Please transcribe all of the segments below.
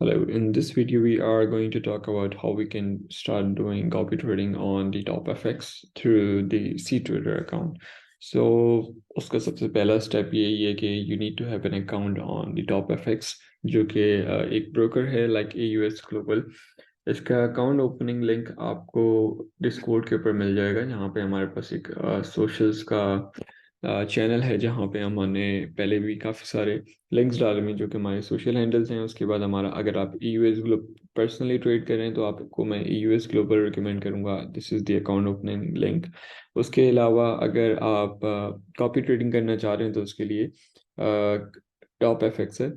Hello, in this video we are going to talk about how we can start doing copy trading on the TopFX through the CTrader account. So उसका सबसे पहला step यही है कि you need to have an account on the TopFX जो कि एक broker है like AUS Global। इसका अकाउंट ओपनिंग लिंक आपको डिस्कॉर्ड के ऊपर मिल जाएगा। यहाँ पे हमारे पास एक सोशल्स का चैनल है जहाँ पे हमने पहले भी काफ़ी सारे लिंक्स डाले हुए हैं जो कि हमारे सोशल हैंडल्स हैं। उसके बाद हमारा अगर आप यूएस ग्लोब पर्सनली ट्रेड कर रहे हैं तो आपको मैं यूएस ग्लोबल रिकमेंड करूँगा। This is the account opening link. उसके अलावा अगर आप कॉपी ट्रेडिंग करना चाह रहे हैं तो उसके लिए टॉप एफएक्स है।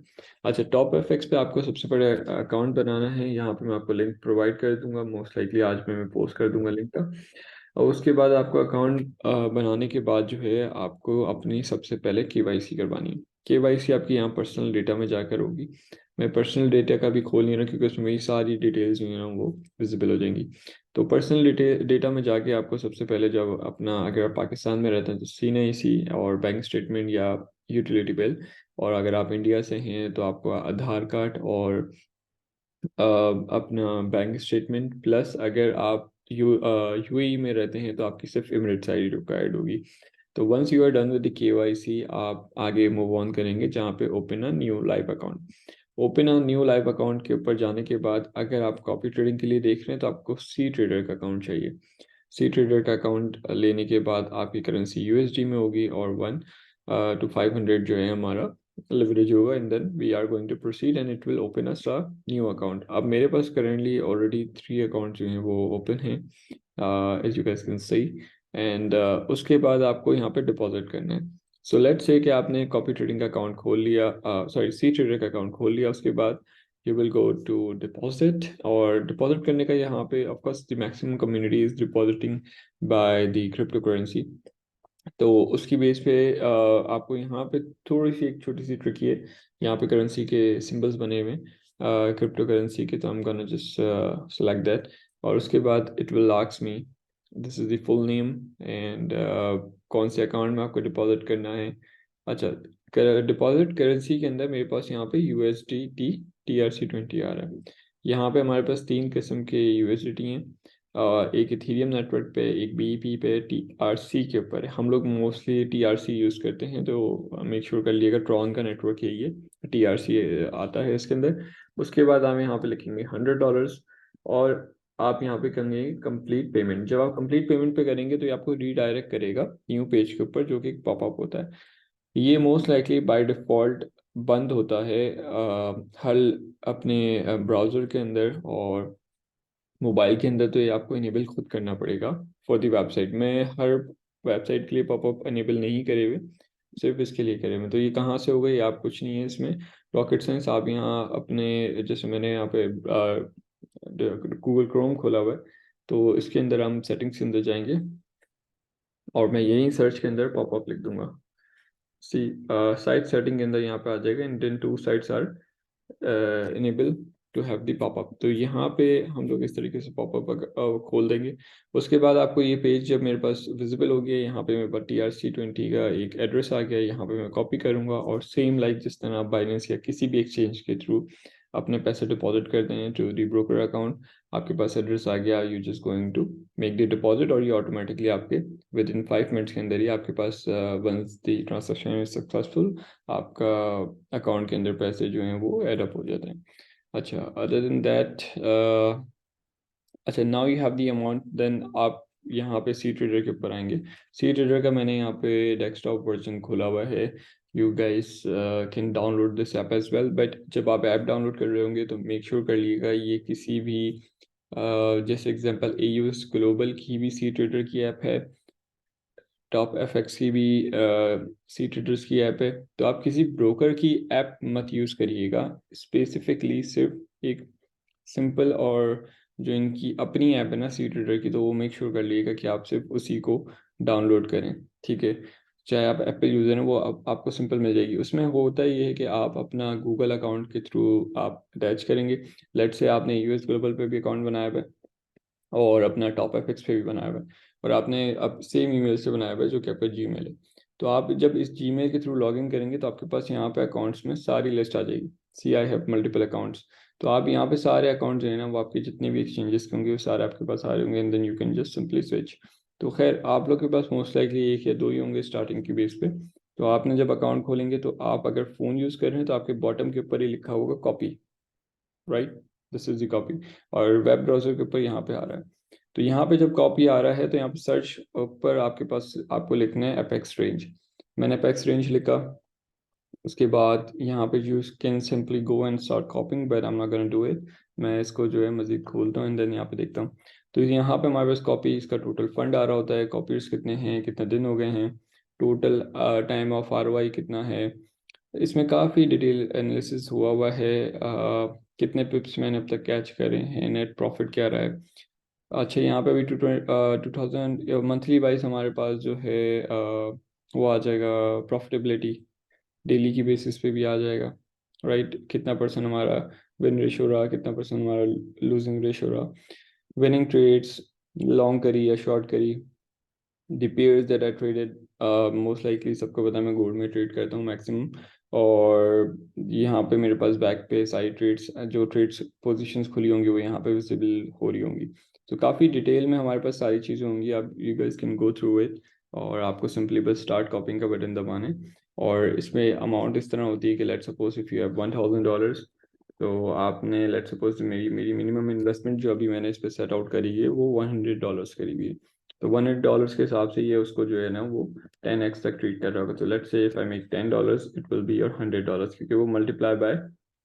अच्छा, टॉप एफएक्स पे आपको सबसे पहले अकाउंट बनाना है। यहाँ पे मैं आपको लिंक प्रोवाइड कर दूंगा, मोस्ट लाइकली आज मैं पोस्ट कर दूंगा लिंक का। और उसके बाद आपको अकाउंट बनाने के बाद जो है आपको अपनी सबसे पहले केवाईसी करवानी है। केवाईसी आपकी यहाँ पर्सनल डेटा में जाकर होगी। मैं पर्सनल डेटा का भी खोल नहीं रहा क्योंकि उसमें मेरी सारी डिटेल्स जो है ना वो विजिबल हो जाएंगी। तो पर्सनल डेटा में जाके आपको सबसे पहले जब अपना, अगर आप पाकिस्तान में रहते हैं तो CNAC और बैंक स्टेटमेंट या यूटिलिटी बिल, और अगर आप इंडिया से हैं तो आपको आधार कार्ड और अपना बैंक स्टेटमेंट, प्लस अगर आप यूएई में रहते हैं तो आपकी सिर्फ एमिरेट्स आईडी रिक्वायर्ड होगी। तो once you are done with the KYC आप आगे मूव ऑन करेंगे जहाँ पे open a new live account. Open a new live account के ऊपर जाने के बाद अगर आप कॉपी ट्रेडिंग के लिए देख रहे हैं तो आपको सी ट्रेडर का अकाउंट चाहिए। सी ट्रेडर का अकाउंट लेने के बाद आपकी करेंसी यूएसडी में होगी और 1 to 500 जो है हमारा leverage होगा, and then we are going to proceed and it will open us a new account. अब मेरे पास करेंटली ऑलरेडी 3 अकाउंट जो हैं वो ओपन हैं, as you guys can see. And उसके बाद आपको यहाँ पे डिपॉजिट करना है। सो लेट्स से कि आपने कॉपी ट्रेडिंग का अकाउंट खोल लिया, सॉरी सी ट्रेडर का अकाउंट खोल लिया। उसके बाद you will go to deposit, और डिपॉजिट करने का यहाँ पे of course the maximum community is depositing by the crypto currency. तो उसकी बेस पे आपको यहाँ पे थोड़ी सी एक छोटी सी ट्रिक है। यहाँ पे करेंसी के सिंबल्स बने हुए हैं क्रिप्टो करेंसी के, तो हम गोना जस्ट सेलेक्ट दैट। और उसके बाद it will ask me this is the full name and कौन से अकाउंट में आपको डिपॉजिट करना है। अच्छा, डिपॉजिट करेंसी के अंदर मेरे पास यहाँ पे USDT TRC20 आ रहा है। यहाँ पे हमारे पास 3 किस्म के USDT हैं, एक इथीरियम नेटवर्क पे, एक BEP पे, TRC के ऊपर है। हम लोग मोस्टली TRC यूज़ करते हैं, तो मेक श्योर कर लिएगा ट्रॉन का नेटवर्क यही है, TRC आता है इसके अंदर। उसके बाद हम यहाँ पे लिखेंगे $100 और आप यहाँ पे करेंगे कंप्लीट पेमेंट। जब आप कंप्लीट पेमेंट पे करेंगे तो ये आपको रीडायरेक्ट करेगा न्यू पेज के ऊपर जो कि एक पॉपअप होता है। ये मोस्ट लाइकली बाय डिफ़ॉल्ट बंद होता है हर अपने ब्राउज़र के अंदर, और मोबाइल के अंदर तो ये आपको इनेबल खुद करना पड़ेगा फॉर दी वेबसाइट। मैं हर वेबसाइट के लिए पॉपअप इनेबल नहीं करे हुए, सिर्फ इसके लिए करे हुए। तो ये कहाँ से होगा, ये आप कुछ नहीं है इसमें रॉकेट साइंस। आप यहाँ अपने, जैसे मैंने यहाँ पे गूगल क्रोम खोला हुआ है, तो इसके अंदर हम सेटिंग्स के अंदर जाएंगे और मैं यही सर्च के अंदर पॉपअप लिख दूंगा। सी साइट सेटिंग के अंदर यहाँ पे आ जाएगा, Indian to sites are enable to have the popup. तो यहाँ पे हम लोग इस तरीके से पॉपअप खोल देंगे। उसके बाद आपको ये पेज जब मेरे पास विजिबल हो गया, यहाँ पे मेरे पास TRC20 का एक एड्रेस आ गया, यहाँ पे मैं कॉपी करूँगा और सेम लाइक जिस तरह आप बाइनेंस या किसी भी एक्सचेंज के थ्रू अपने पैसे डिपॉजिट करते हैं टू दी ब्रोकर अकाउंट, आपके पास एड्रेस आ गया, you just going to make the deposit और ये ऑटोमेटिकली आपके विद इन 5 मिनट्स के अंदर ही आपके पास once the transaction is successful आपका अकाउंट के अंदर पैसे जो हैं वो एड अप हो जाते हैं। अच्छा, अदर देन दैट, अच्छा now you have the amount, then आप यहाँ पे सी ट्रेडर के ऊपर आएंगे। सी ट्रेडर का मैंने यहाँ पे डेस्कटॉप वर्जन खोला हुआ है। You guys can download this app as well, but जब आप ऐप डाउनलोड कर रहे होंगे तो मेक श्योर कर लीजिएगा ये किसी भी जैसे एग्जांपल AUS ग्लोबल की भी सी ट्रेडर की ऐप है, टॉप एफएक्स की भी सी ट्रेडर्स की ऐप है। तो आप किसी ब्रोकर की ऐप मत यूज़ करिएगा, स्पेसिफिकली सिर्फ एक सिंपल और जो इनकी अपनी ऐप है ना सी ट्रेडर की, तो वो मेक श्योर कर लीजिएगा कि आप सिर्फ उसी को डाउनलोड करें, ठीक है। चाहे आप एप्पल यूज़र हैं वो आपको सिंपल मिल जाएगी। उसमें होता ये है कि आप अपना गूगल अकाउंट के थ्रू आप अटैच करेंगे। लेट से आपने US ग्लोबल पे भी अकाउंट बनाया हुआ है और अपना टॉप एफएक्स पे भी बनाया हुआ है, और आपने अब सेम ईमेल से बनाया हुआ है जो कि आपका जीमेल है। तो आप जब इस जीमेल के थ्रू लॉगिन करेंगे तो आपके पास यहाँ पे अकाउंट्स में सारी लिस्ट आ जाएगी। सी आई हैव मल्टीपल अकाउंट्स। तो आप यहाँ पे सारे अकाउंट जो है ना वो आपके जितने भी एक्सचेंजेस के होंगे वो सारे आपके पास आ रहे होंगे, and then you can just simply switch. तो खैर आप लोग के पास मोस्ट लाइकली एक या दो ही होंगे स्टार्टिंग की बेस पे। तो आपने जब अकाउंट खोलेंगे तो आप अगर फ़ोन यूज़ कर रहे हैं तो आपके बॉटम के ऊपर ही लिखा होगा copy, right, this is the copy. और वेब ब्राउजर के ऊपर यहाँ पे आ रहा है। तो यहाँ पे जब कॉपी आ रहा है तो यहाँ पे सर्च पर आपके पास आपको लिखना है अपेक्स रेंज। मैंने अपेक्स रेंज लिखा। उसके बाद यहाँ पे you can simply go and start कॉपिंग, but I am not gonna do it. मैं इसको जो है मजीद खोलता हूँ एंड देन यहाँ पे देखता हूँ। तो यहाँ पे हमारे पास कॉपी इसका टोटल फंड आ रहा होता है, कॉपीज कितने हैं, कितने दिन हो गए हैं, टोटल टाइम ऑफ आरओआई कितना है। इसमें काफ़ी डिटेल एनालिसिस हुआ हुआ है। कितने पिप्स मैंने अब तक कैच करे हैं, नेट प्रॉफिट क्या रहा है। अच्छा यहाँ पे भी 2000 मंथली वाइज हमारे पास जो है वो आ जाएगा प्रॉफिटेबिलिटी, डेली की बेसिस पे भी आ जाएगा, राइट। कितना परसेंट हमारा विन रेशो रहा, कितना परसेंट हमारा लूजिंग रेशो रहा, विनिंग ट्रेड्स, लॉन्ग करी या शॉर्ट करी, the pairs that I traded. Most likely सबको पता है मैं गोल्ड में ट्रेड करता हूँ मैक्सिमम। और यहाँ पे मेरे पास बैक पे सारी ट्रेड्स, जो ट्रेड्स पोजीशंस खुली होंगी वो यहाँ पे विजिबल हो रही होंगी। तो काफ़ी डिटेल में हमारे पास सारी चीज़ें होंगी, आप you guys can go through it. और आपको सिंपली बस स्टार्ट कॉपिंग का बटन दबाना है। और इसमें अमाउंट इस तरह होती है कि let's suppose if you have $1000, तो आपने लेट्स सपोज मेरी मेरी मिनिमम इन्वेस्टमेंट जो अभी मैंने इस पर सेट आउट करी है वो $100 करी हुई है। तो $100 के हिसाब से ये उसको जो है ना वो 10x तक ट्रीट कर रहा होगा। तो let's say if I make $10, it will be your $100, क्योंकि वो मल्टीप्लाई बाय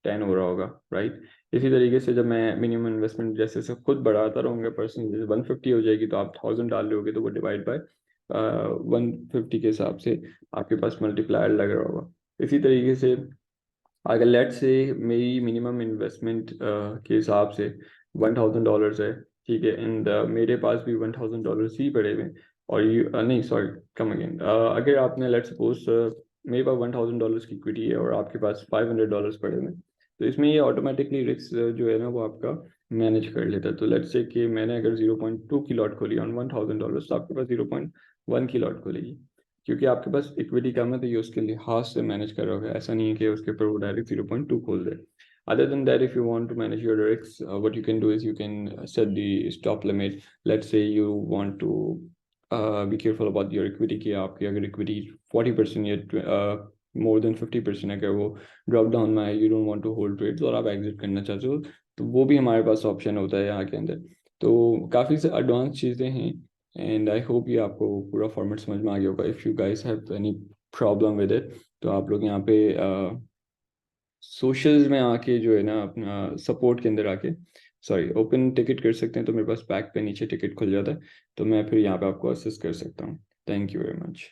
10 हो रहा होगा, राइट। इसी तरीके से जब मैं मिनिमम इन्वेस्टमेंट जैसे से खुद बढ़ाता रहूँगा, परसेंट जैसे 150 हो जाएगी तो आप 1000 डाल रहे होगे तो वो डिवाइड बाय 150 के हिसाब से आपके पास मल्टीप्लायर लग रहा होगा। इसी तरीके से अगर लेट से मेरी मिनिमम इन्वेस्टमेंट के हिसाब से $1000 है, ठीक है, एंड मेरे पास भी $1000 ही पड़े हुए हैं। और यू नहीं सॉरी, कम अगेन, अगर आपने लेट सपोज मेरे पास $1000 की इक्विटी है और आपके पास $500 पड़े हुए हैं, तो इसमें ये ऑटोमेटिकली रिस्क जो है ना वो आपका मैनेज कर लेता है। तो लेट्स से कि मैंने अगर 0.2 की लॉट खोली ऑन $1000, तो आपके पास 0.1 की लॉट खोलेगी, क्योंकि आपके पास इक्विटी कम है तो ये उसके लिहाज से मैनेज कर रहा होगा। ऐसा नहीं है कि उसके ऊपर वो डायरेक्ट 0.2 खोल दे। Other than that, if you want to manage your risks, what you can do is you can set the stop limit. Let's say you want to be careful about your equity कि आपकी अगर equity 40% या more than 50% अगर वो drop down में है, you don't want to hold trades और आप exit करना चाहते हो, तो वो भी हमारे पास ऑप्शन होता है यहाँ के अंदर। तो काफ़ी से एडवांस चीज़ें हैं। एंड आई होप ये आपको पूरा फॉर्मेट समझ में आ गया होगा। If you guys have any problem with it तो आप लोग यहाँ पे सोशल्स में आके जो है ना अपना सपोर्ट के अंदर आके सॉरी ओपन टिकट कर सकते हैं। तो मेरे पास बैक पे नीचे टिकट खुल जाता है, तो मैं फिर यहाँ पे आपको असिस्ट कर सकता हूँ। Thank you very much.